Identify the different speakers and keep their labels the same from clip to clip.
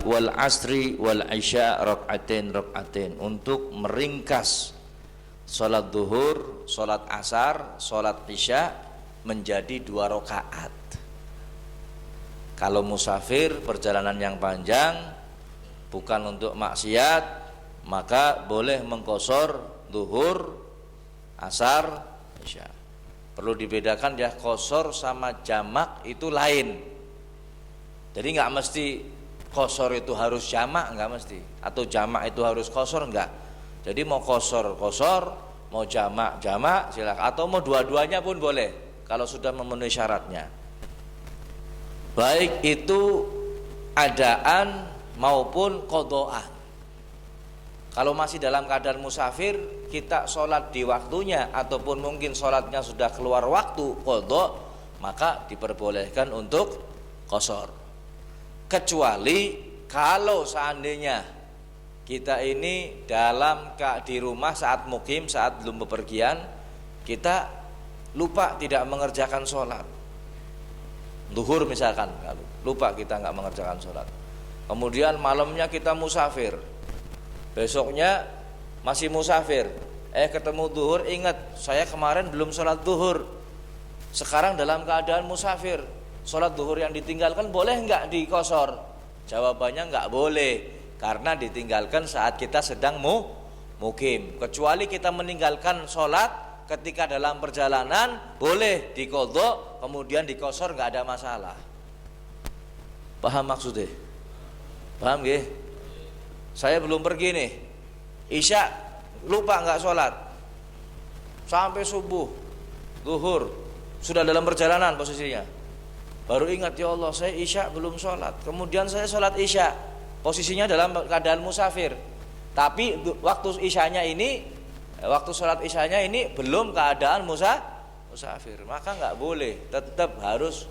Speaker 1: wal asri wal isya rak'atain, untuk meringkas sholat zuhur, sholat asar, sholat isya menjadi 2 rakaat. Kalau musafir perjalanan yang panjang bukan untuk maksiat, maka boleh mengqashar zuhur, asar, isya. Perlu dibedakan ya, qashar sama jamak itu lain. Jadi nggak mesti qashar itu harus jamak, nggak mesti, atau jamak itu harus qashar, nggak. Jadi mau qashar, mau jamak, silakan, atau mau dua-duanya pun boleh kalau sudah memenuhi syaratnya. Baik itu adaan maupun qadhaan. Kalau masih dalam keadaan musafir, kita sholat di waktunya ataupun mungkin sholatnya sudah keluar waktu qadha, maka diperbolehkan untuk qashar. Kecuali kalau seandainya kita ini di rumah saat mukim, saat belum bepergian, kita lupa tidak mengerjakan sholat zuhur misalkan, lupa kita nggak mengerjakan sholat. Kemudian malamnya kita musafir, besoknya masih musafir, ketemu zuhur, ingat saya kemarin belum sholat zuhur, sekarang dalam keadaan musafir, sholat zuhur yang ditinggalkan boleh nggak diqashar? Jawabannya nggak boleh, karena ditinggalkan saat kita sedang mukim. Kecuali kita meninggalkan sholat ketika dalam perjalanan, boleh diqadha kemudian diqashar, nggak ada masalah. Paham maksudnya? Paham nggih? Saya belum pergi nih, isya lupa nggak sholat sampai subuh, zuhur sudah dalam perjalanan posisinya, baru ingat, ya Allah saya isya belum sholat. Kemudian saya sholat isya, posisinya dalam keadaan musafir, tapi waktu sholat isyanya ini belum keadaan musafir, maka nggak boleh, tetap harus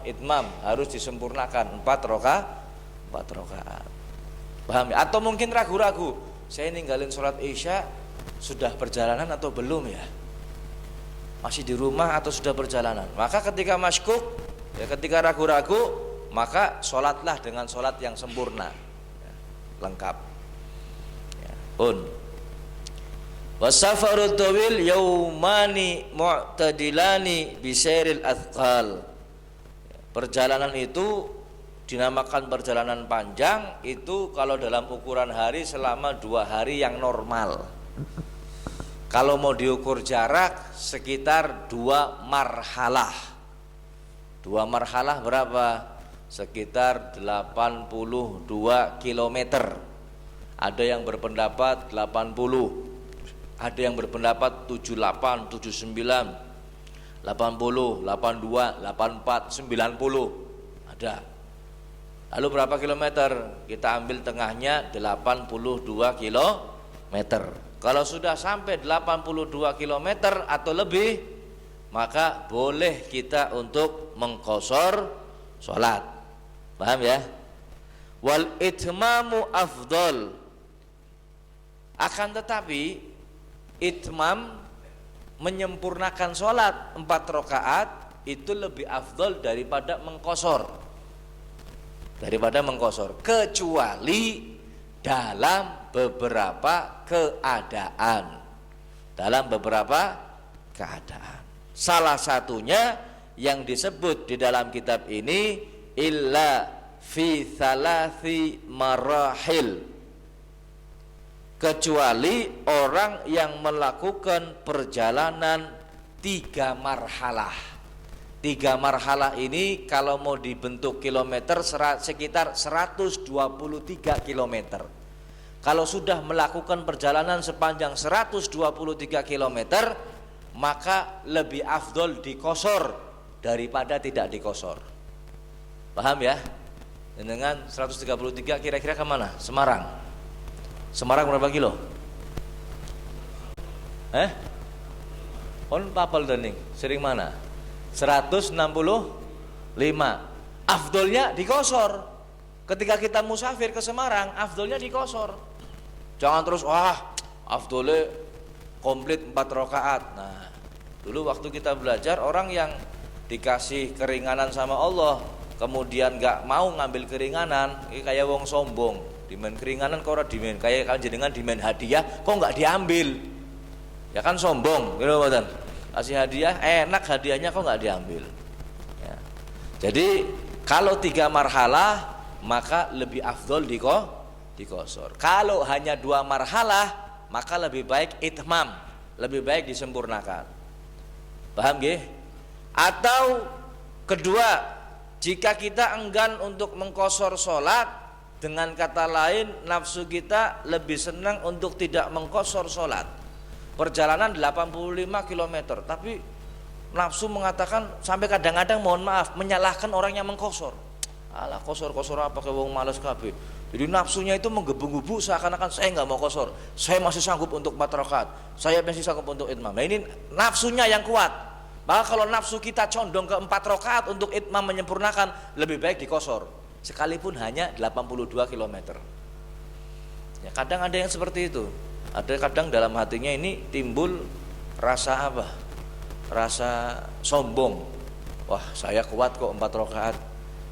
Speaker 1: itmam, harus disempurnakan 4 rakaat. Paham ya? Atau mungkin ragu-ragu, saya ninggalin sholat isya sudah perjalanan atau belum ya, masih di rumah atau sudah perjalanan. Maka ketika masykuk, ya, ketika ragu-ragu, maka sholatlah dengan sholat yang sempurna, ya, lengkap, ya. Wasafarut tawil yaumani mu'tadilani bisairil athqal. Perjalanan itu dinamakan perjalanan panjang itu kalau dalam ukuran hari selama 2 hari yang normal. Kalau mau diukur jarak sekitar 2 marhalah. 2 marhalah berapa? Sekitar 82 kilometer. Ada yang berpendapat 80, ada yang berpendapat 78, 79, 80, 82, 84, 90 ada. Lalu berapa kilometer? Kita ambil tengahnya 82 kilometer. Kalau sudah sampai 82 kilometer atau lebih, maka boleh kita untuk mengqashar sholat. Paham ya? Wal itmamu afdal. Akan tetapi itmam, menyempurnakan sholat 4 rakaat itu lebih afdal daripada mengqashar. Kecuali dalam beberapa keadaan. Salah satunya yang disebut di dalam kitab ini, illa fi thalathi marahil, kecuali orang yang melakukan perjalanan 3 marhalah. 3 marhalah ini kalau mau dibentuk kilometer sekitar 123 kilometer. Kalau sudah melakukan perjalanan sepanjang 123 kilometer, maka lebih afdol diqashar daripada tidak diqashar. Paham ya? Dengan 133 kira-kira kemana? Semarang berapa kilo? On papal dening, sering mana? 165. Afdolnya diqashar. Ketika kita musafir ke Semarang, afdolnya diqashar. Jangan terus afdolnya komplit 4 rakaat. Nah, dulu waktu kita belajar, orang yang dikasih keringanan sama Allah kemudian nggak mau ngambil keringanan, ini kayak wong sombong. Dimen keringanan kok ora dimen, kayak kalau jenengan dimen hadiah kok nggak diambil, ya kan sombong gitu mboten. Kasih hadiah enak, hadiahnya kok nggak diambil ya. Jadi kalau 3 marhalah maka lebih afdol dikosor. Kalau hanya 2 marhalah maka lebih baik itmam, lebih baik disempurnakan. Paham nggih? Atau kedua, jika kita enggan untuk mengkosor sholat, dengan kata lain nafsu kita lebih senang untuk tidak mengkosor sholat. Perjalanan 85 km, tapi nafsu mengatakan sampai kadang-kadang mohon maaf menyalahkan orang yang mengkosor. Alah kosor-kosor apa ke wong males kabeh. Jadi nafsunya itu menggebu-gebu seakan-akan saya nggak mau kosor, saya masih sanggup untuk 4 rakaat, saya masih sanggup untuk itmam. Nah, ini nafsunya yang kuat. Maka kalau nafsu kita condong ke 4 rakaat untuk itmam menyempurnakan, lebih baik dikosor sekalipun hanya 82 km ya. Kadang ada yang seperti itu, ada kadang dalam hatinya ini timbul rasa apa? Rasa sombong. Wah saya kuat kok 4 rakaat,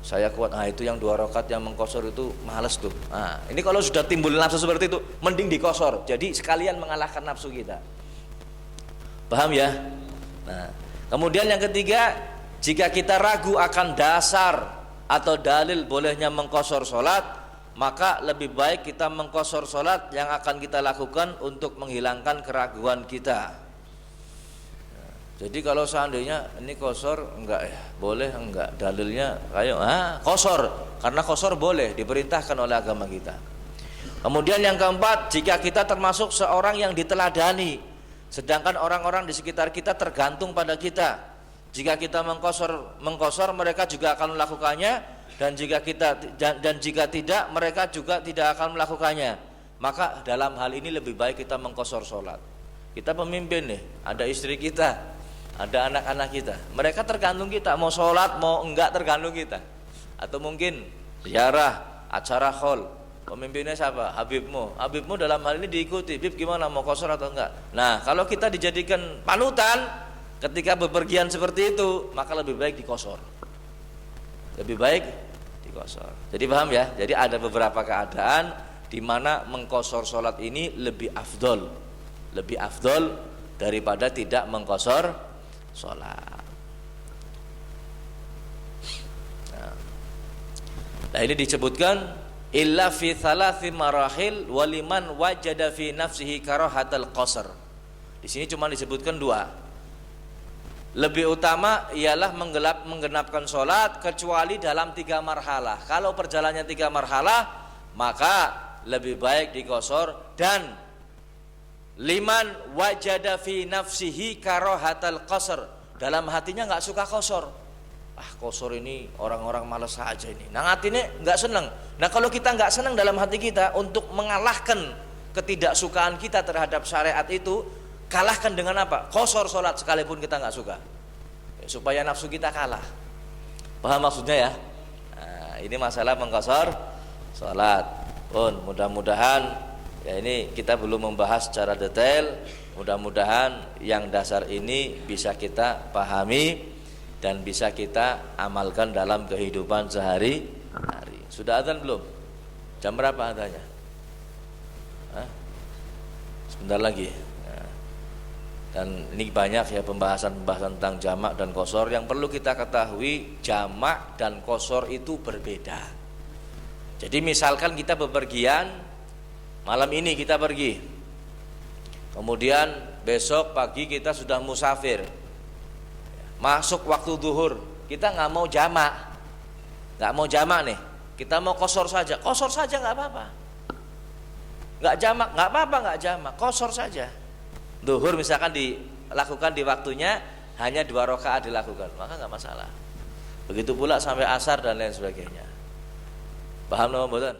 Speaker 1: saya kuat. Nah itu yang 2 rakaat yang mengkosor itu males tuh. Nah ini kalau sudah timbul nafsu seperti itu, mending dikosor, jadi sekalian mengalahkan nafsu kita. Paham ya? Nah kemudian yang ketiga, jika kita ragu akan dasar atau dalil bolehnya mengkosor sholat, maka lebih baik kita mengkosor sholat yang akan kita lakukan untuk menghilangkan keraguan kita. Jadi kalau seandainya ini kosor enggak ya, boleh enggak, dalilnya kayak kosor, karena kosor boleh, diperintahkan oleh agama kita. Kemudian yang keempat, jika kita termasuk seorang yang diteladani, sedangkan orang-orang di sekitar kita tergantung pada kita. Jika kita mengkosor mereka juga akan melakukannya, dan jika tidak mereka juga tidak akan melakukannya. Maka dalam hal ini lebih baik kita mengkosor sholat. Kita pemimpin nih, ada istri kita, ada anak-anak kita, mereka tergantung kita, mau sholat mau enggak tergantung kita. Atau mungkin ziarah, acara khol, pemimpinnya siapa? Habibmu dalam hal ini diikuti. Habib gimana, mau kosor atau enggak? Nah kalau kita dijadikan panutan ketika bepergian seperti itu, maka lebih baik dikosor. Lebih baik dikosor. Jadi paham ya? Jadi ada beberapa keadaan di mana mengkosor sholat ini lebih afdol, lebih afdol daripada tidak mengkosor sholat. Nah ini disebutkan illa fi thalathi marahil waliman wajada fi nafsihi karahatal qasr. Di sini cuma disebutkan 2. Lebih utama ialah menggenapkan sholat kecuali dalam 3 marhalah. Kalau perjalanannya 3 marhalah, maka lebih baik dikosor. Dan liman wajada fi nafsihi karahatal qasr, dalam hatinya nggak suka kosor. Kosor ini orang-orang malas saja ini. Nah hatinya nggak senang. Nah kalau kita nggak senang dalam hati kita, untuk mengalahkan ketidaksukaan kita terhadap syariat itu, kalahkan dengan apa? Kosor sholat sekalipun kita nggak suka, supaya nafsu kita kalah. Paham maksudnya ya? Nah, ini masalah mengkosor sholat. Mudah-mudahan ya, ini kita belum membahas secara detail. Mudah-mudahan yang dasar ini bisa kita pahami dan bisa kita amalkan dalam kehidupan sehari-hari. Sudah adzan belum? Jam berapa adzannya? Sebentar lagi. Dan ini banyak ya pembahasan tentang jamak dan kosor. Yang perlu kita ketahui, jamak dan kosor itu berbeda. Jadi misalkan kita bepergian, malam ini kita pergi, kemudian besok pagi kita sudah musafir, masuk waktu zuhur, kita nggak mau jamak nih, kita mau kosor saja nggak apa-apa, nggak jamak nggak apa-apa, nggak jamak, kosor saja. Zuhur misalkan dilakukan di waktunya hanya 2 rakaat dilakukan, maka nggak masalah. Begitu pula sampai asar dan lain sebagainya. Paham no, mboten?